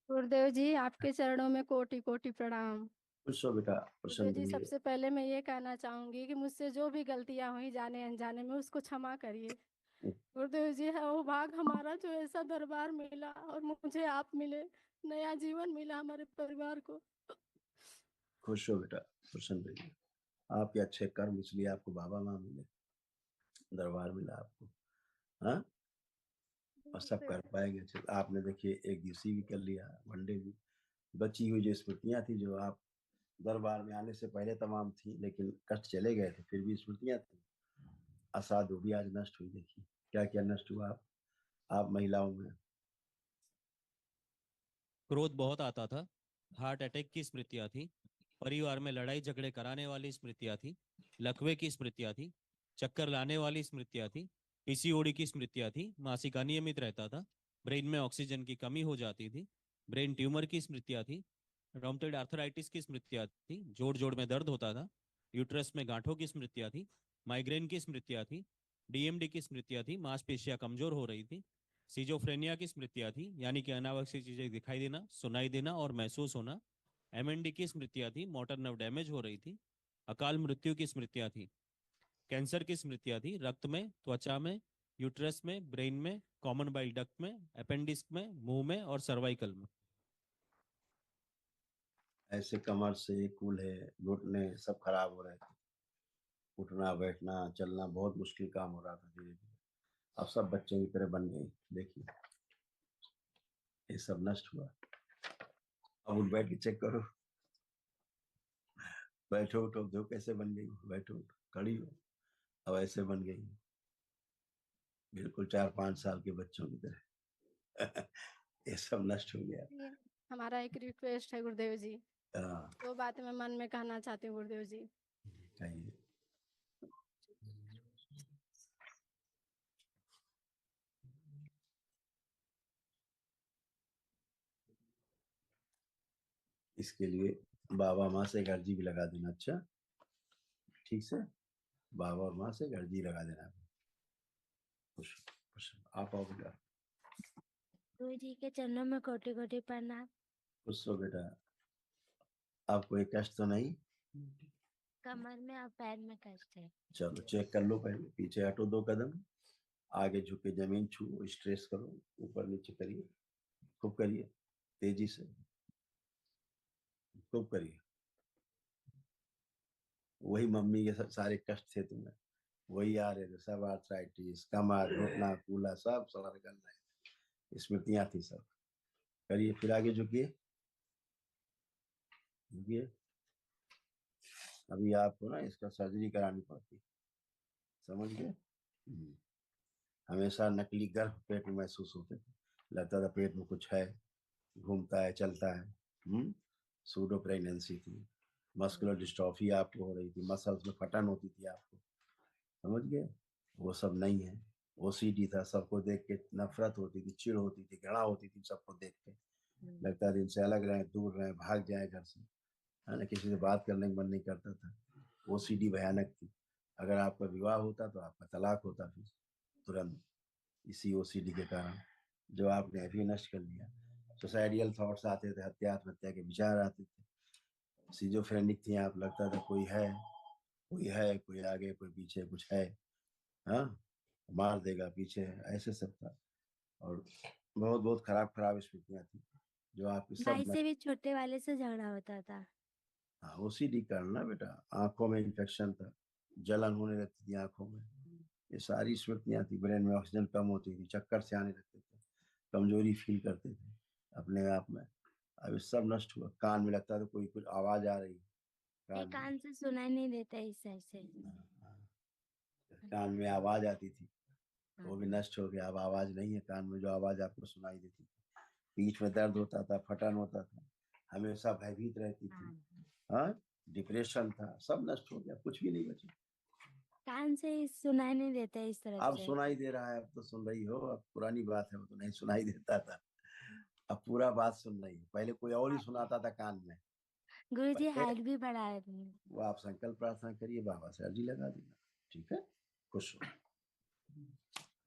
गुरुदेव जी, आपके चरणों में कोटि कोटि प्रणाम। खुश हो बेटा, गुरुदेव प्रसन्न जी, रहिए। सबसे पहले मैं ये कहना चाहूंगी कि मुझसे जो भी गलतियां हुई जाने अनजाने में, उसको क्षमा करिए। गुरुदेव जी, है वो भाग हमारा जो ऐसा दरबार मिला और मुझे आप मिले, नया जीवन मिला हमारे परिवार को। खुश हो बेटा, प्रसन्न रहिए। आपके अच्छे कर्म इसलिए आपको बाबा माँ मिले, दरबार मिला आपको। हाँ, और सब कर पाएंगे। चल, आपने देखिए एक दिवसीय भी कर लिया, वनडे भी। बची हुई जो स्मृतियां थी, जो आप दरबार में आने से पहले तमाम थी, लेकिन कष्ट चले गए थे, फिर भी स्मृतियां थी। असाध वो भी आज नष्ट हुई। देखिए क्या क्या नष्ट हुआ आप महिलाओं में। क्रोध बहुत आता था। हार्ट अटैक की स्मृतियां थी। परिवार में लड़ाई झगड़े कराने वाली स्मृतियां थी। लकवे की स्मृतियां थी। चक्कर लाने वाली स्मृतियां थी। पीसीओडी की स्मृतियां थी। मासिक अनियमित रहता था। ब्रेन में ऑक्सीजन की कमी हो जाती थी। ब्रेन ट्यूमर की स्मृतियां थी। रोमेटॉइड आर्थराइटिस की स्मृतियां थी, जोड़ जोड़ में दर्द होता था। यूट्रस में गांठों की स्मृतियां थी। माइग्रेन की स्मृतियां थी। डीएमडी की स्मृतियां थी, मांसपेशियां कमजोर हो रही थी। सीजोफ्रेनिया की स्मृतियां थी, यानी कि अनावश्यक चीजें दिखाई देना, सुनाई देना और महसूस होना। एमएनडी की स्मृतियां थी, मोटर नर्व डैमेज हो रही थी। अकाल मृत्यु की स्मृतियां थी। कैंसर की स्मृतियां थी, रक्त में, त्वचा में, यूट्रस में, ब्रेन में, कॉमन बाइल डक्ट में, अपेंडिक्स में, मुंह में और सर्वाइकल में। ऐसे कमर से कूल्हे घुटने सब खराब हो रहे थे। उठना बैठना चलना बहुत मुश्किल काम हो रहा था धीरे धीरे। अब सब बच्चों की तरह बन गई। देखिए ये सब नष्ट हुआ। अब उठ बैठ के चेक करो। बैठो उठो, दो कैसे बन गई, बैठो उठो, खड़ी हो, अब ऐसे बन गई, बिल्कुल 4-5 साल के बच्चों की तरह। ये सब नष्ट हो गया। ये हमारा एक रिक्वेस्ट है गुरुदेव जी। हाँ, दो बातें मैं मन में कहना चाहती हूँ गुरुदेव जी। चाहिए। इसके लिए बाबा माँ से एक अर्जी भी लगा देना। अच्छा, ठीक से बाबा और माँ से एक अर्जी लगा देना। खुश खुश आप आओ बेटा। गुरु जी के चरणों में कोटि कोटि प्रणाम। खुश हो बेटा। आपको कोई कष्ट तो नहीं? कमर में और पैर में कष्ट है। चलो चेक कर लो, पहले पीछे हटो 2 कदम, आगे झुके जमीन छू, स्ट्रेस करो, ऊपर नीचे करिए, खूब करिए, तेजी से खूब करिए। वही मम्मी के सारे कष्ट थे तुम्हें, वही आ रहे थे सब। आर्थराइटिस, कमर, घुटना, कूला सब सड़ा निकल रहे, स्मृतियां थी सब। करिए, फिर आगे झुकिए, झुकिए। अभी आपको ना इसका सर्जरी करानी पड़ती, समझ गए? हमेशा नकली गर्भ पेट में महसूस होते थे, लगता था पेट में कुछ है, घूमता है चलता है। सूडो प्रेगनेंसी थी। मस्कुलर डिस्ट्रॉफी आपको हो रही थी, मसल्स में फटन होती थी आपको, समझ गए? वो सब नहीं है। ओसीडी था, सबको देख के नफरत होती थी, चिढ़ होती थी, घृणा होती थी सबको देख के। लगता था इनसे अलग रहे, दूर रहे, भाग जाए घर से, है ना? किसी से बात करने का मन नहीं करता था। ओसीडी भयानक थी। अगर आपका विवाह होता तो आपका तलाक होता फिर तुरंत, इसी ओसीडी के कारण, जो आपने अभी नष्ट कर लिया। सुसाइडियल थॉट्स आते थे, हत्या आत्महत्या के विचार आते थे। सिजोफ्रेनिक थी आप, लगता था कोई है, कोई है, कोई आगे कोई पीछे कुछ है, हाँ, मार देगा, पीछे है, ऐसे सब था। और बहुत बहुत खराब खराब स्मृतियां थी जो आपकी सब भाई से भी छोटे वाले से झगड़ा होता था। हाँ, ओसीडी करना बेटा। आंखों में इन्फेक्शन था, जलन होने लगती थी आंखों में, ये सारी स्मृतियां थी। ब्रेन में ऑक्सीजन कम होती थी, चक्कर से आने लगते थे, कमजोरी फील करते थे अपने आप में। अब ये सब नष्ट हुआ। कान में लगता था कोई कुछ आवाज आ रही है एक कान में। कान से सुनाई नहीं देता इस साइड से। हाँ, कान में आवाज आती थी, हाँ। वो भी नष्ट हो गया। अब आवाज नहीं है कान में, जो आवाज आपको सुनाई देती थी। पीठ में दर्द होता था, फटन होता था, हमेशा भयभीत रहती थी, हाँ। हाँ, डिप्रेशन था, सब नष्ट हो गया, कुछ भी नहीं बचा। कान से ही सुनाई नहीं देता इस तरफ अब से। सुनाई दे रहा है, अब तो सुन रही हो। अब पुरानी बात है, वो तो नहीं सुनाई देता था, अब पूरा बात सुन रही है। पहले कोई और ही सुनाता था कान में। गुरु जी पहले हाइट भी बढ़ा है तुमने। वो आप संकल्प प्रार्थना करिए, बाबा से अर्जी लगा देना, ठीक है? खुश हो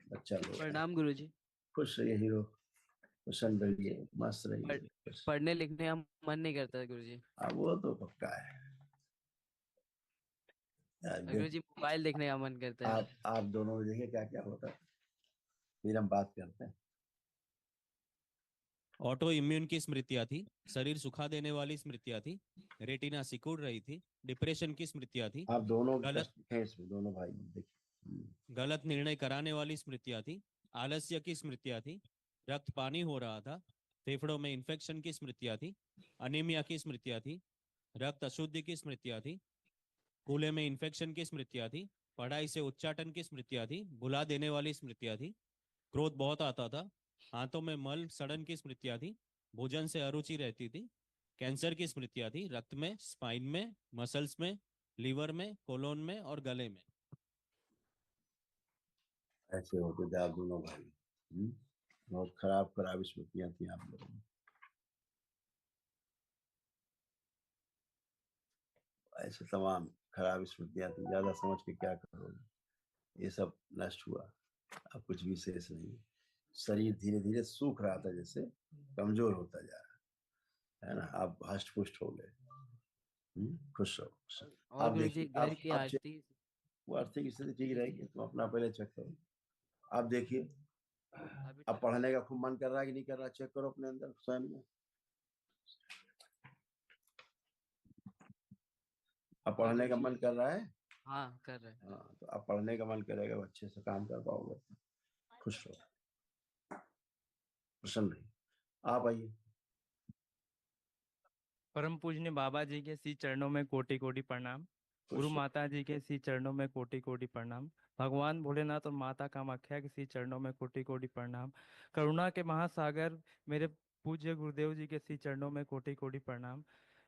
बच्चा लोग, प्रणाम गुरुजी। खुश रहिए हीरो, प्रसन्न रहिए, मस्त रहिए। पढ़ने लिखने का मन नहीं करता गुरुजी। अब वो तो पक्का है। गुरुजी मोबाइल देखने का मन करता है। आप दोनों में देखिए क्या क्या होता है, फिर हम बात करते हैं। ऑटो इम्यून की स्मृतियां थी, शरीर सुखा देने वाली स्मृतियां थी, रेटिना सिकुड़ रही थी, डिप्रेशन की स्मृतियां थी, आप दोनों गलत कष्ट हैं इसमें, दोनों भाई देखिए। गलत निर्णय कराने वाली स्मृतियां थी, आलस्य की स्मृतियां थी, रक्त पानी हो रहा था, फेफड़ों में इन्फेक्शन की स्मृतियां थी, अनीमिया की स्मृतियां थी, रक्त अशुद्धि की स्मृतियां थी, कूल्हे में इन्फेक्शन की स्मृतियां थी, पढ़ाई से उच्चाटन की स्मृतियां थी, भुला देने वाली स्मृतियां थी, क्रोध बहुत आता था, हाथों में मल सड़न की स्मृतियां थी, भोजन से अरुचि रहती थी, कैंसर की स्मृतियां थी, रक्त में, स्पाइन में, मसल्स में, लीवर में, कोलोन में और गले में। ऐसे होते थे आप दोनों भाई। बहुत खराब खराब स्मृतियां थी आप लोगों में। ऐसे तमाम खराब स्मृतियां थी, ज्यादा समझ के क्या करोगे। ये सब नष्ट हुआ, अब कुछ भी शेष नहीं। शरीर धीरे धीरे सूख रहा था, जैसे कमजोर होता जा रहा है ना। आप हष्ट पुष्ट हो गए। खुश रहो। और आप गुरुजी देखिए, घर की आप आरती। वो आर्थिक स्थिति ठीक रहेगी तो अपना पहले चेक करो। आप देखिए, अभी अब पढ़ने का खूब मन कर रहा है कि नहीं कर रहा, चेक करो अपने अंदर स्वयं में। अब पढ़ने का मन कर रहा है। हाँ कर रहे हैं। हाँ, तो अब पढ़ने का मन करेगा, वो अच्छे से काम कर पाओगे। खुश रहो, प्रसन्न रहिए। आप आइए। परम पूजनीय बाबा जी के श्री चरणों में कोटि कोटि प्रणाम। गुरु खुश माता जी के श्री चरणों में कोटि कोटि प्रणाम। भगवान भोलेनाथ और माता कामाख्या के श्री चरणों में कोटि कोटि प्रणाम। करुणा के महासागर मेरे पूज्य गुरुदेव जी के श्री चरणों में कोटि कोटि प्रणाम।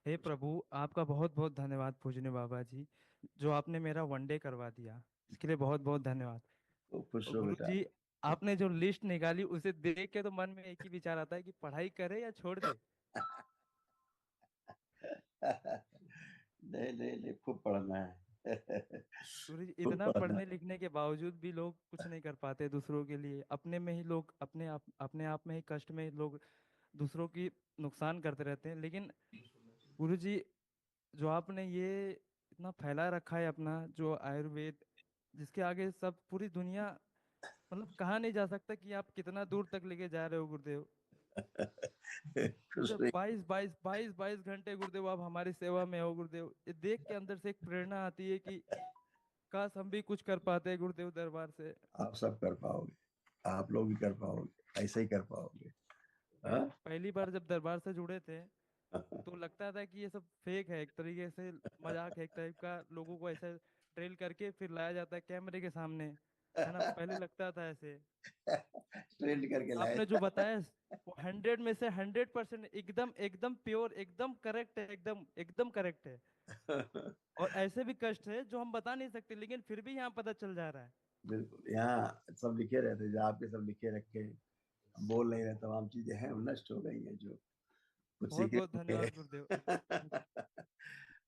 हे प्रभु, आपका बहुत बहुत धन्यवाद पूजनीय बाबा जी, जो आपने मेरा वनडे करवा दिया, इसके लिए बहुत बहुत धन्यवाद। खुश और रहो गुरु बेटा। जी, आपने जो लिस्ट निकाली उसे देख के तो मन में एक ही विचार आता है कि पढ़ाई करे या छोड़ दे। नहीं नहीं नहीं, खूब पढ़ना है। गुरु जी, खूब इतना पढ़ना पढ़ने है। लिखने के बावजूद भी लोग कुछ नहीं कर पाते दूसरों के लिए। अपने में ही लोग अपने आप में ही कष्ट में लोग दूसरों की नुकसान करते रहते हैं। लेकिन गुरु जी, जो आपने ये इतना फैला रखा है अपना जो आयुर्वेद, जिसके आगे सब पूरी दुनिया, मतलब कहा नहीं जा सकता कि आप कितना दूर तक लेके जा रहे हो गुरुदेव। खुश मतलब रहिए। 22 घंटे गुरुदेव आप हमारी सेवा में हो गुरुदेव। ये देख के अंदर से एक प्रेरणा आती है कि काश हम भी कुछ कर पाते गुरुदेव दरबार से। आप सब कर पाओगे, आप लोग भी कर पाओगे, ऐसे ही कर पाओगे। हाँ? पहली बार जब दरबार से जुड़े थे तो लगता था कि ये सब फेक है, एक तरीके से मजाक है, एक टाइप का। लोगों को ऐसे ट्रेल करके फिर लाया जाता है कैमरे के सामने, है ना, पहले लगता था ऐसे। ट्रेंड करके लाए। आपने जो बताया वो 100 में से 100% एकदम एकदम प्योर, एकदम करेक्ट है, एकदम एकदम करेक्ट है। और ऐसे भी कष्ट है जो हम बता नहीं सकते, लेकिन फिर भी यहाँ पता चल जा रहा है। बिल्कुल, यहाँ सब लिखे रहते, जो आपके सब लिखे रखे, बोल नहीं रहे, तमाम चीजें हैं, वो नष्ट हो गई हैं जो कुछ बहुत सीखे बहुत होंगे। धन्यवाद गुरुदेव।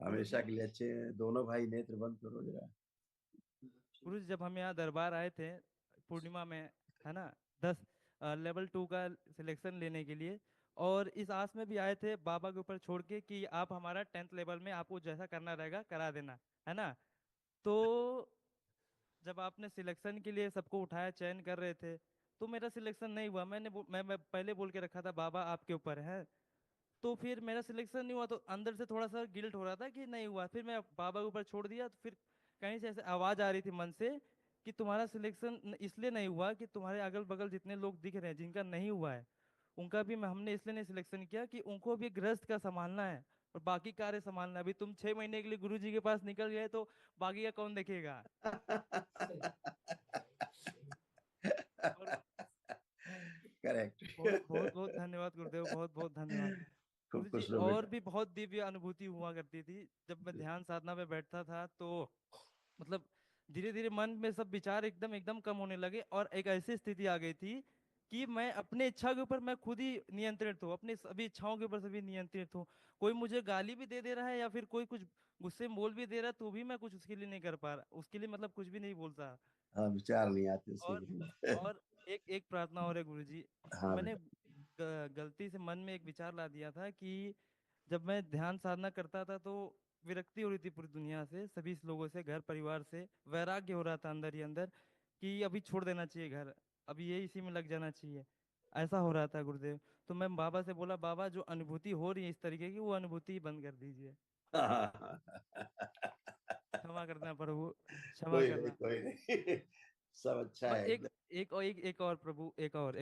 गुरु हमेशा जी, के लिए अच्छे हैं। दोनों भाई नेत्र बंद करो जरा। गुरु जी, जब हम यहाँ दरबार आए थे पूर्णिमा में, है ना, 10 लेवल 2 का सिलेक्शन लेने के लिए, और इस आस में भी आए थे बाबा के ऊपर छोड़ के कि आप हमारा 10th लेवल में आपको जैसा करना रहेगा करा देना, है ना। तो जब आपने सिलेक्शन के लिए सबको उठाया, चयन कर रहे थे, तो मेरा सिलेक्शन नहीं हुआ। मैं पहले बोल के रखा था बाबा आपके ऊपर है। तो फिर मेरा सिलेक्शन नहीं हुआ तो अंदर से थोड़ा सा गिल्ट हो रहा था कि नहीं हुआ। फिर मैं बाबा के ऊपर छोड़ दिया। तो फिर कहीं से ऐसे आवाज आ रही थी मन से कि तुम्हारा सिलेक्शन इसलिए नहीं हुआ कि तुम्हारे अगल बगल जितने लोग दिख रहे हैं जिनका नहीं हुआ है, उनका भी हमने इसलिए नहीं सिलेक्शन किया कि उनको भी गृहस्थ का संभालना है और बाकी कार्य संभालना है। अभी तुम 6 महीने के लिए गुरु जी के पास निकल गए तो बाकी का कौन देखेगा। और करेक्ट। बहुत बहुत बहुत धन्यवाद गुरुदेव, बहुत बहुत धन्यवाद। खूब गुरुजी, खुश रहो और बेटा। भी बहुत दिव्य अनुभूति हुआ करती थी जब मैं ध्यान साधना में बैठता था। तो मतलब धीरे धीरे मन में सब विचार एकदम एकदम कम होने लगे और एक ऐसी स्थिति आ गई थी कि मैं अपने इच्छा के ऊपर मैं खुद ही नियंत्रित हूँ, अपनी सभी इच्छाओं के ऊपर सभी नियंत्रित हूँ। कोई मुझे गाली भी दे रहा है या फिर कोई कुछ गुस्से में बोल भी दे रहा है तो भी मैं कुछ उसके लिए नहीं कर पा रहा, उसके लिए मतलब कुछ भी नहीं बोलता। हाँ, विचार नहीं आते उसके और लिए। और एक एक प्रार्थना और है गुरुजी। हाँ मैंने बेटा। गलती से मन में एक विचार ला दिया था कि जब मैं ध्यान साधना करता था तो विरक्ति हो रही थी पूरी दुनिया से, सभी लोगों से, घर परिवार से वैराग्य हो रहा था अंदर ही अंदर कि अभी छोड़ देना चाहिए घर, अभी ये इसी में लग जाना चाहिए, ऐसा हो रहा था गुरुदेव। तो मैं बाबा से बोला, बाबा जो अनुभूति हो रही है इस तरीके की, वो अनुभूति ही बंद कर दीजिए। क्षमा करना प्रभु, क्षमा कोई नहीं, करना। कोई नहीं। सब अच्छा मैं है एक एकदम। एक और प्रभु, एक और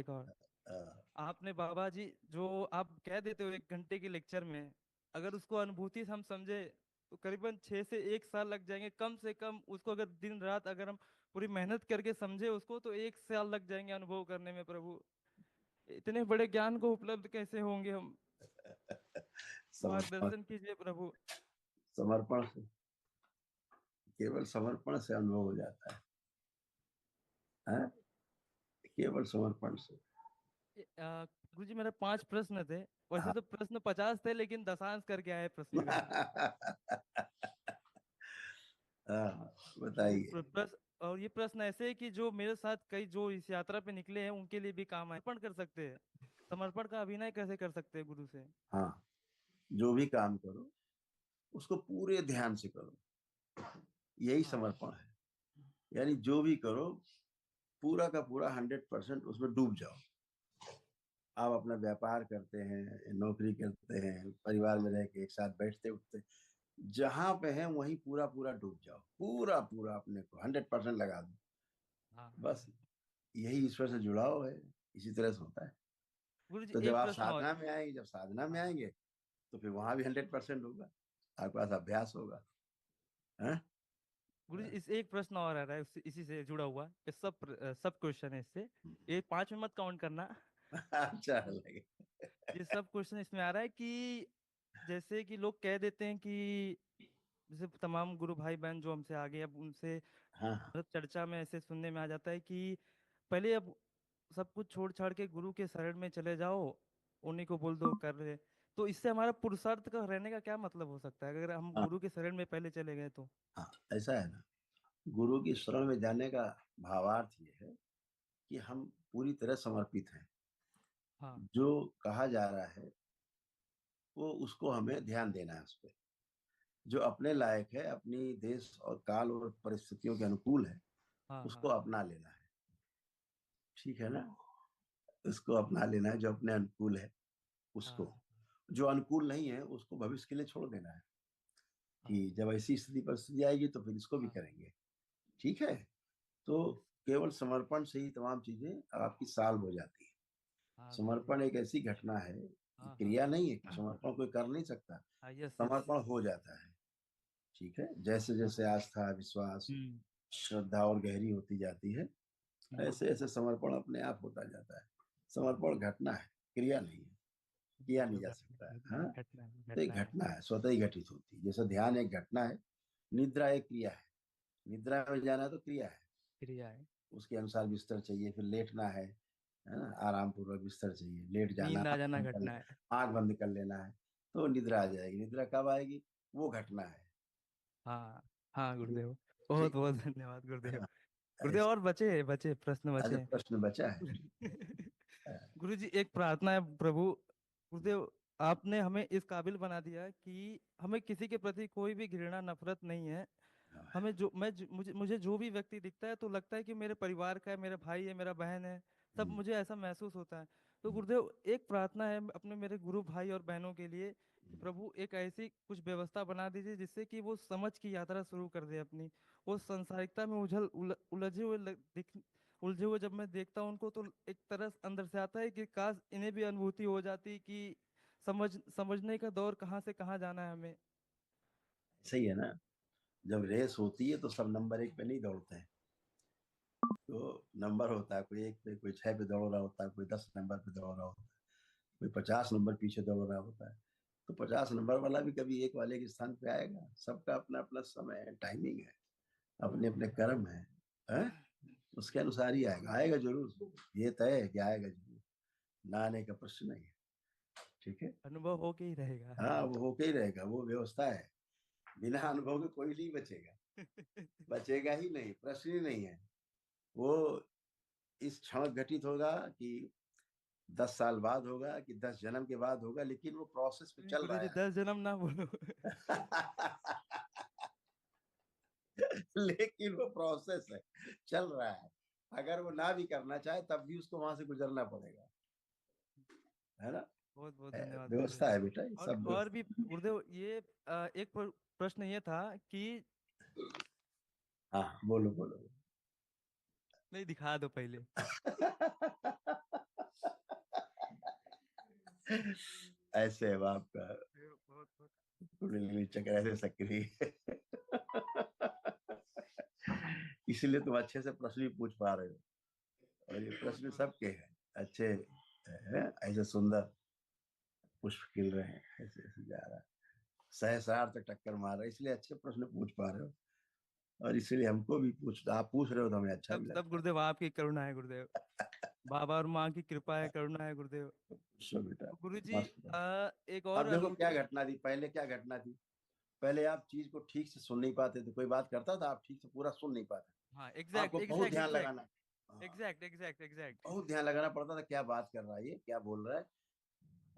हाँ, आपने बाबा जी जो आप कह देते हो 1 घंटे के लेक्चर में, अगर उसको अनुभूति से हम समझे तो करीबन 6 से 1 साल लग जाएंगे कम से कम। उसको अगर दिन रात अगर हम पूरी मेहनत करके समझे उसको तो 1 साल लग जाएंगे अनुभव करने में प्रभु। इतने बड़े ज्ञान को उपलब्ध कैसे होंगे हम? समर्पण, मार्गदर्शन कीजिए प्रभु। समर्पण से, केवल समर्पण से अनुभव हो जाता है, केवल समर्पण से। गुरु जी मेरे 5 प्रश्न थे, वैसे हाँ। तो प्रश्न 50 थे लेकिन दशांश करके आए प्रश्नों का। हाँ, तो बताइए। प्रश्न, और ये प्रश्न ऐसे है कि जो मेरे साथ कई जो इस यात्रा पे निकले हैं उनके लिए भी काम है। समर्पण कर सकते हैं, समर्पण का अभिनय कैसे कर सकते हैं गुरु से? हाँ, जो भी काम करो उसको पूरे ध्यान से करो, यही हाँ समर्पण है। यानी जो भी करो पूरा का पूरा 100% उसमें डूब जाओ। आप अपना व्यापार करते हैं, नौकरी करते हैं, परिवार में रह के एक साथ बैठते उठते, जहां पे है वहीं पूरा पूरा डूब जाओ, पूरा पूरा अपने को 100% लगा दो। हाँ। बस यही ईश्वर से जुड़ाव है, इसी तरह से होता है। गुरु जी तो जब एक आप प्रश्न और। साधना में आएंगे, जब साधना में हाँ आएंगे तो फिर वहां भी 100% होगा, आपके पास अभ्यास होगा। हाँ? गुरु जी इस एक प्रश्न और आ रहा है इसी से जुड़ा हुआ, ये सब क्वेश्चन है इससे, ये 5 में मत काउंट करना। अच्छा लगे। ये सब क्वेश्चन इसमें आ रहा है कि जैसे कि लोग कह देते हैं कि जैसे तमाम गुरु भाई बहन जो हमसे आगे, अब उनसे हाँ, हाँ, मतलब चर्चा में ऐसे सुनने में आ जाता है कि पहले अब सब कुछ छोड़ छाड़ के गुरु के शरण में चले जाओ, उन्हीं को बोल दो कर रहे। तो इससे हमारा पुरुषार्थ का रहने का क्या मतलब हो सकता है अगर हम हाँ, गुरु के शरण में पहले चले गए तो? हाँ, ऐसा है ना। गुरु की शरण में जाने का भावार्थ ये है कि हम पूरी तरह समर्पित हैं। हाँ जो कहा जा रहा है वो उसको हमें ध्यान देना है उस पर। जो अपने लायक है, अपनी देश और काल और परिस्थितियों के अनुकूल है, हाँ उसको हाँ अपना लेना है। ठीक है ना? उसको अपना लेना है जो अपने अनुकूल है उसको। हाँ जो अनुकूल नहीं है उसको भविष्य के लिए छोड़ देना है कि हाँ जब ऐसी स्थिति परिस्थिति आएगी तो फिर इसको भी करेंगे। ठीक है? तो केवल समर्पण से ही तमाम चीजें आपकी सॉल्व हो जाती है। हाँ गुरु जी। समर्पण एक ऐसी घटना है, हाँ हाँ क्रिया नहीं है। समर्पण कोई कर नहीं सकता, हाँ, यस यस। समर्पण हो जाता है। ठीक है? जैसे जैसे आस्था, विश्वास, हम्म श्रद्धा और गहरी होती जाती है, हम्म, ऐसे ऐसे समर्पण अपने आप होता जाता है। समर्पण घटना है, क्रिया नहीं है, किया नहीं जो जा सकता है। हाँ, घटना है, तो एक घटना है। घटना है, स्वतः ही घटित होती है। जैसे ध्यान एक घटना है, निद्रा एक क्रिया है। निद्रा में जाना तो क्रिया है, क्रिया है। उसके अनुसार बिस्तर चाहिए, फिर लेटना है ना, आराम पूर्वक बिस्तर चाहिए, लेट जाना, नींद आ जाना घटना है। आंख बंद कर लेना है, तो निद्रा आ जाएगी। निद्रा कब आएगी? वो घटना है। हाँ हाँ ठीक, गुरुदेव, बहुत ठीक। बहुत धन्यवाद गुरुदेव। हाँ, गुरुदेव ऐसे। और बचे बचे प्रश्न अच्छा, बचे। प्रश्न बचा है? गुरु जी एक प्रार्थना है प्रभु। गुरुदेव आपने हमें इस काबिल बना दिया है कि हमें किसी के प्रति कोई भी घृणा नफरत नहीं है। हमें जो मुझे जो भी व्यक्ति दिखता है तो लगता है कि मेरे परिवार का है, मेरा भाई है, मेरा बहन है, सब हम्म, मुझे ऐसा महसूस होता है। तो हम्म, गुरुदेव एक प्रार्थना है अपने मेरे गुरु भाई और बहनों के लिए कि हम्म। प्रभु एक ऐसी कुछ व्यवस्था बना दीजिए जिससे कि वो समझ की यात्रा शुरू कर दे अपनी। वो संसारिकता में उलझे हुए उलझे हुए जब मैं देखता हूँ उनको तो एक तरह अंदर से आता है कि काश इन्हें भी अनुभूति हो जाती कि समझने का दौर कहाँ से कहाँ जाना है हमें। सही है ना? जब रेस होती है तो सब नंबर एक पे नहीं दौड़ते हैं। तो नंबर होता है, कोई एक पे, कोई 6 पे दौड़ रहा होता है, कोई 10 नंबर पे दौड़ रहा होता है, कोई 50 नंबर पीछे दौड़ रहा होता है। तो 50 नंबर वाला भी कभी एक वाले के स्थान पे आएगा। सबका अपना अपना समय है, टाइमिंग है, अपने अपने कर्म है? उसके अनुसार ही आएगा, आएगा जरूर। ये तय है कि आएगा जरूर, ना आने का प्रश्न नहीं है। ठीक है? अनुभव होके ही रहेगा। हाँ, वो होके ही रहेगा, वो व्यवस्था है। बिना अनुभव के कोई नहीं बचेगा, बचेगा ही नहीं, प्रश्न ही नहीं है। वो इस क्षण घटित होगा कि 10 साल बाद होगा कि 10 जन्म के बाद होगा, लेकिन वो प्रोसेस पे चल रहा गुरुजी है। 10 जन्म ना बोलो। लेकिन वो प्रोसेस है, चल रहा है। अगर वो ना भी करना चाहे तब भी उसको वहां से गुजरना पड़ेगा, है ना। बहुत बहुत धन्यवाद गुरुदेव। व्यवस्था है बेटा, ये सब और व्यवस्था। भी गुरुदेव ये एक प्रश्न ये था कि हाँ, बोलो बोलो। नहीं, दिखा दो पहले। ऐसे है बाप का बहुत बहुत कुंडली चक्र, ऐसे सक्रिय। इसलिए तुम अच्छे से प्रश्न भी पूछ पा रहे हो, और ये प्रश्न सबके हैं अच्छे हैं। ऐसे सुंदर पुष्प खिल रहे हैं, ऐसे ऐसे जा रहा है, सहस्रार तक टक्कर मार रहा है, इसलिए अच्छे प्रश्न पूछ पा रहे हो। और इसलिए हमको भी आप पूछ रहे हो तो हमें अच्छा भी सब लगता गुरुदेव आपकी करुणा है गुरुदेव। बाबा और माँ की कृपा है, करुणा है गुरुदेव। है। पूछो बेटा, तो गुरुजी मस्त है। एक और अब देखो क्या गुरुदेव। घटना थी, पहले क्या घटना थी। पहले आप चीज को ठीक से सुन नहीं पाते थे, कोई बात करता था आप ठीक से पूरा सुन नहीं पाते, हाँ, एग्जैक्ट आपको बहुत एग्जैक्ट ध्यान एग्जैक्ट लगाना। हाँ, एग्जैक्ट एग्जैक्ट एग्जैक्ट। बहुत ध्यान लगाना पड़ता था, क्या बात कर रहा है ये, क्या बोल रहा है,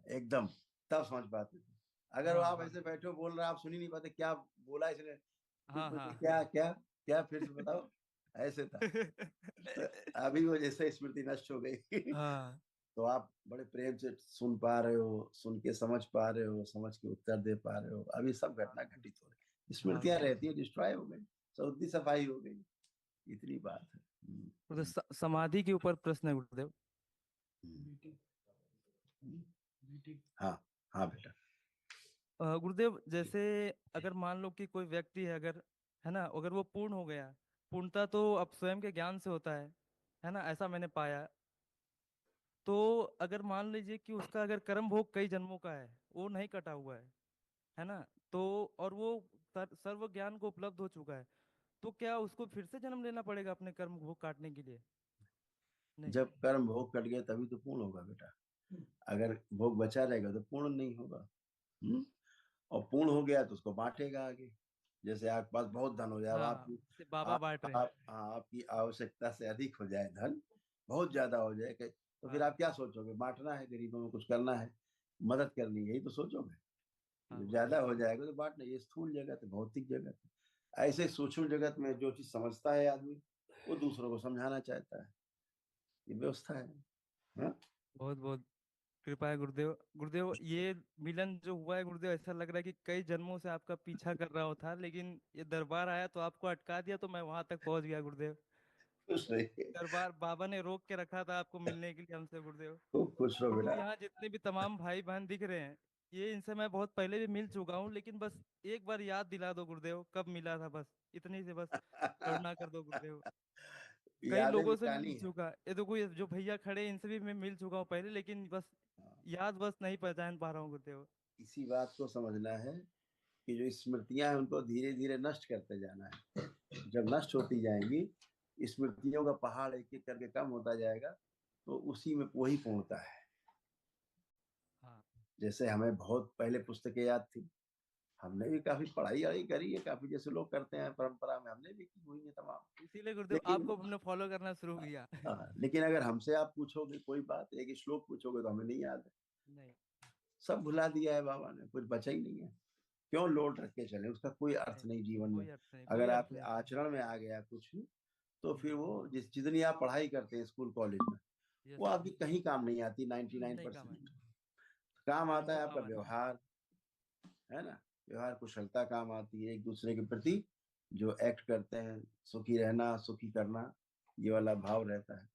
एकदम, तब समझ पाते थे। अगर वो हाँ आप हाँ ऐसे बैठे हो बोल रहे हैं, आप सुन ही नहीं पाते क्या बोला इसने, फिर हाँ पूछते हाँ। क्या क्या क्या, फिर से बताओ, ऐसे था। तो अभी वो जैसे स्मृति नष्ट हो गई। हाँ तो आप बड़े प्रेम से सुन पा रहे हो, सुन के समझ पा रहे हो, समझ के उत्तर दे पा रहे हो। अभी सब घटना घटित हो रही, हाँ स्मृतियां रहती है, डिस्ट्रॉय हो गई, सौदी सफाई हो गई, इतनी बात है। गुरुदेव, समाधि के ऊपर प्रश्न है गुरुदेव। हाँ हाँ बेटा। गुरुदेव जैसे अगर मान लो कि कोई व्यक्ति है, अगर है ना, अगर वो पूर्ण हो गया, पूर्णता तो अब स्वयं के ज्ञान से होता है ना, ऐसा मैंने पाया। तो अगर मान लीजिए कि उसका अगर कर्म भोग कई जन्मों का है, वो नहीं कटा हुआ है ना, तो और वो सर्व ज्ञान को उपलब्ध हो चुका है, तो क्या उसको फिर से जन्म लेना पड़ेगा अपने कर्म भोग काटने के लिए? नहीं। जब कर्म भोग कट गया तभी तो पूर्ण होगा बेटा, अगर भोग बचा रहेगा तो पूर्ण नहीं होगा। हम्म? और पूर्ण हो गया तो उसको बांटेगा आगे। जैसे आपके पास बहुत धन हो जाए, अब हाँ, आपकी जैसे बाबा बांट रहे हैं। आपकी आवश्यकता से अधिक हो जाए, धन बहुत ज्यादा हो जाए तो फिर हाँ आप क्या सोचोगे, बांटना है, गरीबों में कुछ करना है, मदद करनी है, यही तो सोचोगे। हाँ जब गुरुदेव। ज्यादा हो जाएगा तो बांटना, ये स्थूल जगत है, भौतिक जगत है। ऐसे सूक्ष्म जगत में जो चीज समझता है आदमी, वो दूसरों को समझाना चाहता है, ये व्यवस्था है। हाँ? बहुत बहुत कृपा है गुरुदेव। गुरुदेव ये मिलन जो हुआ है गुरुदेव, ऐसा लग रहा है कि कई जन्मों से आपका पीछा कर रहा था, लेकिन ये दरबार आया तो आपको अटका दिया, तो मैं वहां तक पहुंच गया गुरुदेव। खुश रहिए, दरबार बाबा ने रोक के रखा था आपको मिलने के लिए हमसे गुरुदेव। खूब खुश रहो गुरुदेव बेटा। यहाँ जितने भी तमाम भाई बहन दिख रहे हैं, ये इनसे मैं बहुत पहले भी मिल चुका हूँ, लेकिन बस एक बार याद दिला दो गुरुदेव, कब मिला था, बस इतनी से बस करुणा कर दो गुरुदेव। कई यादें लोगों से मिटानी मिल है। चुका, ये देखो ये जो भैया खड़े हैं, इनसे भी मैं मिल चुका हूँ पहले, लेकिन बस याद बस नहीं पहचान पा रहा हूँ गुरुदेव। इसी बात को समझना है कि जो स्मृतियां हैं उनको धीरे धीरे नष्ट करते जाना है। जब नष्ट होती जाएंगी, स्मृतियों का पहाड़ एक एक करके कम होता जाएगा, तो उसी में वही पूर्णता है। हाँ, जैसे हमें बहुत पहले पुस्तकें याद थी, हमने भी काफी पढ़ाई वढ़ाई करी है, काफी जैसे लोग करते हैं परंपरा में, हमने भी की हुई है तमाम। इसीलिए गुरुदेव लेकिन आपको हमने फॉलो करना शुरू किया। लेकिन अगर हमसे आप पूछोगे कोई बात, एक श्लोक पूछोगे तो हमें नहीं याद है, नहीं सब भुला दिया है बाबा ने, कुछ बचा ही नहीं है। क्यों लोड रख के चले, उसका कोई अर्थ नहीं, नहीं जीवन में। कोई अर्थ नहीं, अगर कोई अर्थ आप नहीं। आचरण में आ गया कुछ, तो फिर हम्म, वो जितनी आप पढ़ाई करते हैं स्कूल कॉलेज में, यस वो सर। आपकी कहीं काम नहीं आती, नहीं काम 99%। आती। काम आता वो है आपका काम आती है। व्यवहार, है ना। व्यवहार कुशलता काम आती है, एक दूसरे के प्रति जो एक्ट करते हैं, सुखी रहना, सुखी करना, ये वाला भाव रहता है।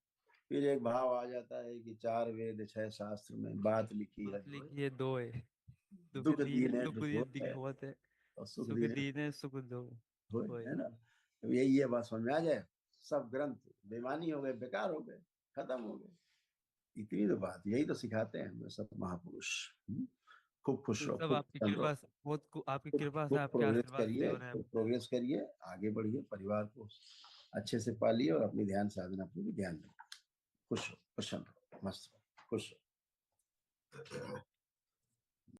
फिर एक भाव आ जाता है कि 4 वेद 6 शास्त्र में बात लिखी है बात दो, लिखिए दो है, दुख दुख दीन दीन है दुख ये दुख है, दिखावत है, और सुख सुख दीन है दीन है सुख दो। होए, होए। है ना। तो यही ये बात समझ में आ जाए, सब ग्रंथ बेमानी हो गए, बेकार हो गए, खत्म हो गए। इतनी तो बात, यही तो सिखाते हैं हमें सब महापुरुष। खूब खुश ये रहो, सब खूब आपकी प्रसन्न रहो, कृपा से, बहुत आपकी खूब कृपा से, खूब आपके प्रोग्रेस आशीर्वाद से करिए, हो रहा है। खूब प्रोग्रेस करिए, आगे बढ़िए, परिवार को अच्छे से पालिए, और अपनी ध्यान साधना पर भी ध्यान दें। खुश रहो, प्रसन्न रहो, मस्त रहो, खुश रहो।